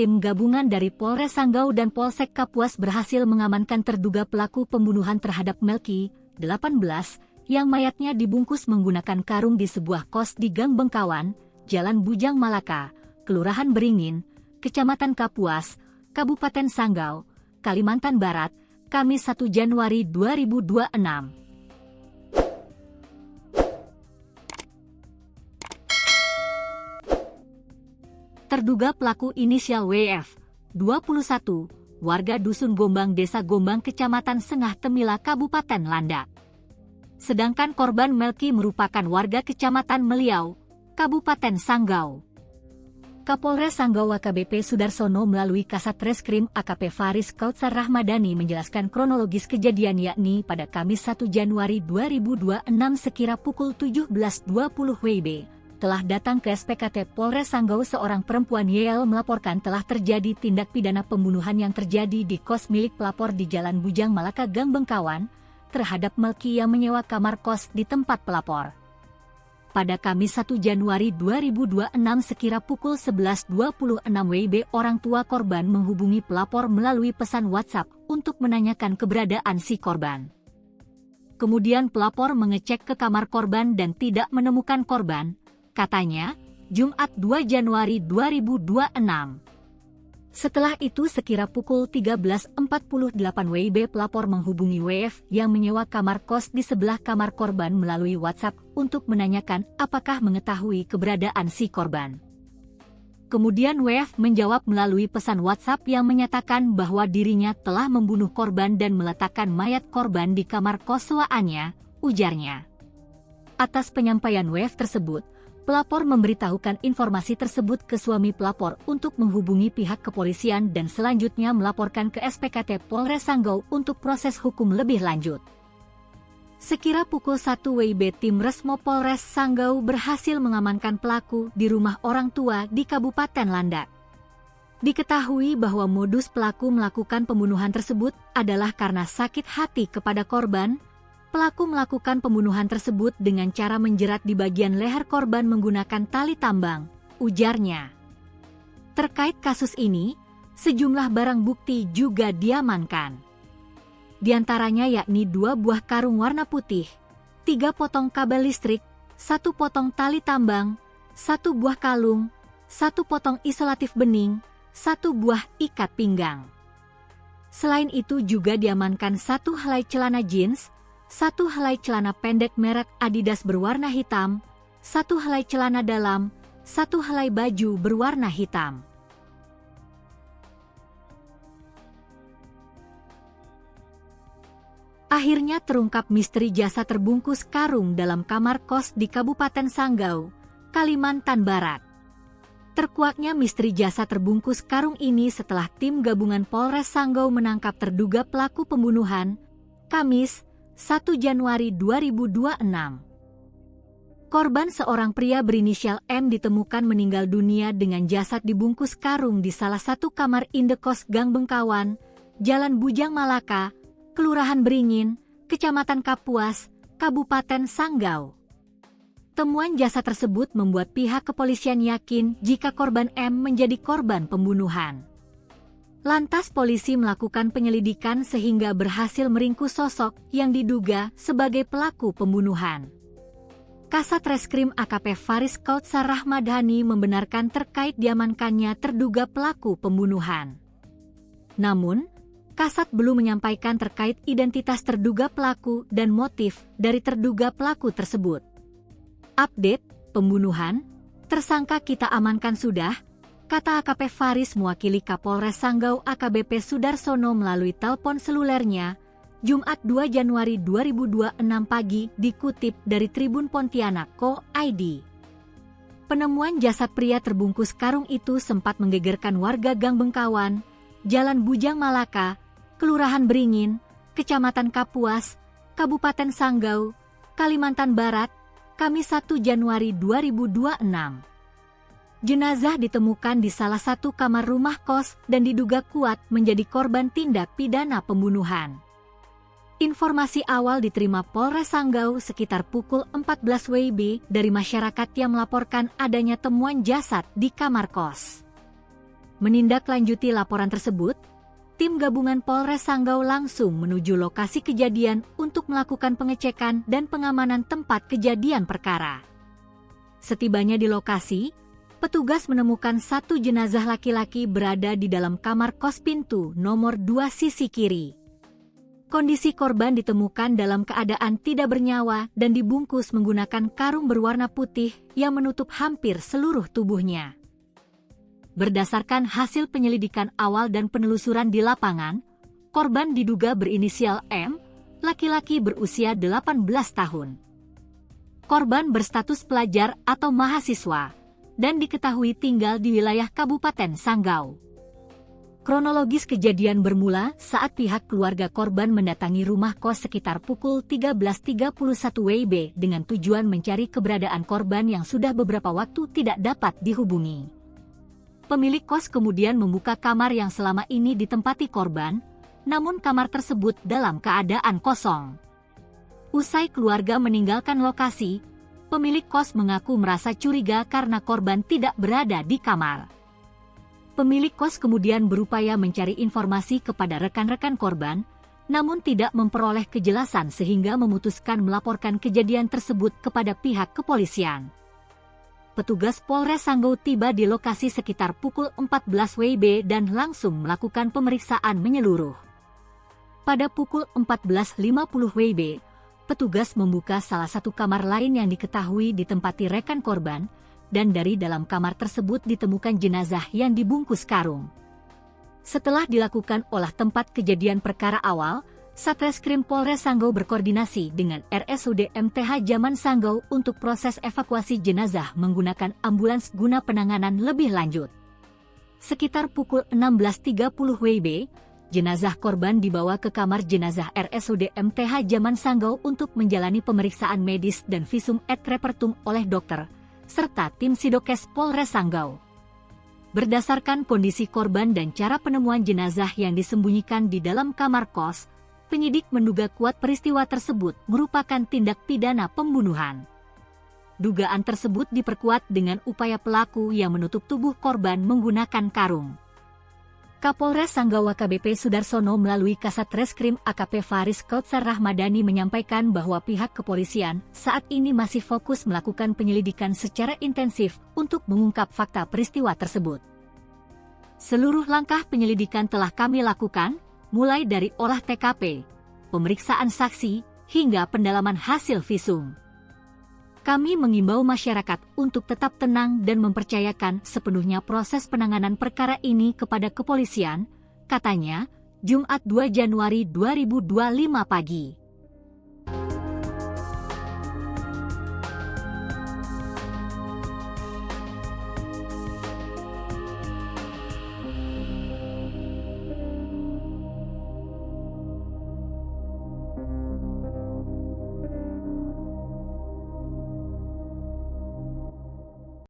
tim gabungan dari Polres Sanggau dan Polsek Kapuas berhasil mengamankan terduga pelaku pembunuhan terhadap Melki, 18, yang mayatnya dibungkus menggunakan karung di sebuah kos di Gang Bengkawan, Jalan Bujang Malaka, Kelurahan Beringin, Kecamatan Kapuas, Kabupaten Sanggau, Kalimantan Barat, Kamis 1 Januari 2026. Terduga pelaku inisial WF, 21, warga Dusun Gombang, Desa Gombang, Kecamatan Sengah Temila, Kabupaten Landak. Sedangkan korban Melki merupakan warga Kecamatan Meliau, Kabupaten Sanggau. Kapolres Sanggau AKBP Sudarsono melalui Kasat Reskrim AKP Faris Kautsar Rahmadani menjelaskan kronologis kejadian, yakni pada Kamis 1 Januari 2026 sekira pukul 17.20 WIB. Telah datang ke SPKT Polres Sanggau seorang perempuan YL melaporkan telah terjadi tindak pidana pembunuhan yang terjadi di kos milik pelapor di Jalan Bujang Malaka, Gang Bengkawan, terhadap Melki yang menyewa kamar kos di tempat pelapor. Pada Kamis 1 Januari 2026 sekira pukul 11.26 WIB, orang tua korban menghubungi pelapor melalui pesan WhatsApp untuk menanyakan keberadaan si korban. Kemudian pelapor mengecek ke kamar korban dan tidak menemukan korban. Katanya, Jumat 2 Januari 2026. Setelah itu sekira pukul 13.48 WIB pelapor menghubungi WF yang menyewa kamar kos di sebelah kamar korban melalui WhatsApp untuk menanyakan apakah mengetahui keberadaan si korban. Kemudian WF menjawab melalui pesan WhatsApp yang menyatakan bahwa dirinya telah membunuh korban dan meletakkan mayat korban di kamar kos sewaannya, ujarnya. Atas penyampaian WF tersebut, pelapor memberitahukan informasi tersebut ke suami pelapor untuk menghubungi pihak kepolisian dan selanjutnya melaporkan ke SPKT Polres Sanggau untuk proses hukum lebih lanjut. Sekira pukul 1 WIB tim Resmo Polres Sanggau berhasil mengamankan pelaku di rumah orang tua di Kabupaten Landak. Diketahui bahwa modus pelaku melakukan pembunuhan tersebut adalah karena sakit hati kepada korban. Pelaku melakukan pembunuhan tersebut dengan cara menjerat di bagian leher korban menggunakan tali tambang, ujarnya. Terkait kasus ini, sejumlah barang bukti juga diamankan. Di antaranya yakni 2 buah karung warna putih, 3 potong kabel listrik, 1 potong tali tambang, 1 buah kalung, 1 potong isolatif bening, 1 buah ikat pinggang. Selain itu juga diamankan 1 helai celana jeans, 1 helai celana pendek merek Adidas berwarna hitam, 1 helai celana dalam, 1 helai baju berwarna hitam. Akhirnya terungkap misteri jasa terbungkus karung dalam kamar kos di Kabupaten Sanggau, Kalimantan Barat. Terkuaknya misteri jasa terbungkus karung ini setelah tim gabungan Polres Sanggau menangkap terduga pelaku pembunuhan, Kamis 1 Januari 2026. Korban seorang pria berinisial M ditemukan meninggal dunia dengan jasad dibungkus karung di salah satu kamar indekos Gang Bengkawan, Jalan Bujang Malaka, Kelurahan Beringin, Kecamatan Kapuas, Kabupaten Sanggau. Temuan jasad tersebut membuat pihak kepolisian yakin jika korban M menjadi korban pembunuhan. Lantas polisi melakukan penyelidikan sehingga berhasil meringkus sosok yang diduga sebagai pelaku pembunuhan. Kasat Reskrim AKP Faris Kautsar Rahmadani membenarkan terkait diamankannya terduga pelaku pembunuhan. Namun, Kasat belum menyampaikan terkait identitas terduga pelaku dan motif dari terduga pelaku tersebut. Update, pembunuhan, tersangka kita amankan sudah, kata AKP Faris mewakili Kapolres Sanggau AKBP Sudarsono melalui telepon selulernya, Jumat 2 Januari 2026 pagi, dikutip dari Tribun Pontianak.co.id. Penemuan jasad pria terbungkus karung itu sempat menggegerkan warga Gang Bengkawan, Jalan Bujang Malaka, Kelurahan Beringin, Kecamatan Kapuas, Kabupaten Sanggau, Kalimantan Barat, Kamis 1 Januari 2026. Jenazah ditemukan di salah satu kamar rumah kos dan diduga kuat menjadi korban tindak pidana pembunuhan. Informasi awal diterima Polres Sanggau sekitar pukul 14 WIB dari masyarakat yang melaporkan adanya temuan jasad di kamar kos. Menindaklanjuti laporan tersebut, tim gabungan Polres Sanggau langsung menuju lokasi kejadian untuk melakukan pengecekan dan pengamanan tempat kejadian perkara. Setibanya di lokasi, petugas menemukan satu jenazah laki-laki berada di dalam kamar kos pintu nomor 2 sisi kiri. Kondisi korban ditemukan dalam keadaan tidak bernyawa dan dibungkus menggunakan karung berwarna putih yang menutup hampir seluruh tubuhnya. Berdasarkan hasil penyelidikan awal dan penelusuran di lapangan, korban diduga berinisial M, laki-laki berusia 18 tahun. Korban berstatus pelajar atau mahasiswa, dan diketahui tinggal di wilayah Kabupaten Sanggau. Kronologis kejadian bermula saat pihak keluarga korban mendatangi rumah kos sekitar pukul 13.31 WIB dengan tujuan mencari keberadaan korban yang sudah beberapa waktu tidak dapat dihubungi. Pemilik kos kemudian membuka kamar yang selama ini ditempati korban, namun kamar tersebut dalam keadaan kosong. Usai keluarga meninggalkan lokasi, pemilik kos mengaku merasa curiga karena korban tidak berada di kamar. Pemilik kos kemudian berupaya mencari informasi kepada rekan-rekan korban, namun tidak memperoleh kejelasan sehingga memutuskan melaporkan kejadian tersebut kepada pihak kepolisian. Petugas Polres Sanggau tiba di lokasi sekitar pukul 14 WIB dan langsung melakukan pemeriksaan menyeluruh. Pada pukul 14.50 WIB, petugas membuka salah satu kamar lain yang diketahui ditempati rekan korban, dan dari dalam kamar tersebut ditemukan jenazah yang dibungkus karung. Setelah dilakukan olah tempat kejadian perkara awal, Satreskrim Polres Sanggau berkoordinasi dengan RSUD MTH Zaman Sanggau untuk proses evakuasi jenazah menggunakan ambulans guna penanganan lebih lanjut. Sekitar pukul 16.30 WIB, jenazah korban dibawa ke kamar jenazah RSUD MTH Zaman Sanggau untuk menjalani pemeriksaan medis dan visum et repertum oleh dokter, serta tim Sidokes Polres Sanggau. Berdasarkan kondisi korban dan cara penemuan jenazah yang disembunyikan di dalam kamar kos, penyidik menduga kuat peristiwa tersebut merupakan tindak pidana pembunuhan. Dugaan tersebut diperkuat dengan upaya pelaku yang menutup tubuh korban menggunakan karung. Kapolres Sanggau AKBP Sudarsono melalui Kasat Reskrim AKP Faris Kautsar Rahmadani menyampaikan bahwa pihak kepolisian saat ini masih fokus melakukan penyelidikan secara intensif untuk mengungkap fakta peristiwa tersebut. Seluruh langkah penyelidikan telah kami lakukan, mulai dari olah TKP, pemeriksaan saksi, hingga pendalaman hasil visum. Kami mengimbau masyarakat untuk tetap tenang dan mempercayakan sepenuhnya proses penanganan perkara ini kepada kepolisian, katanya, Jumat 2 Januari 2025 pagi.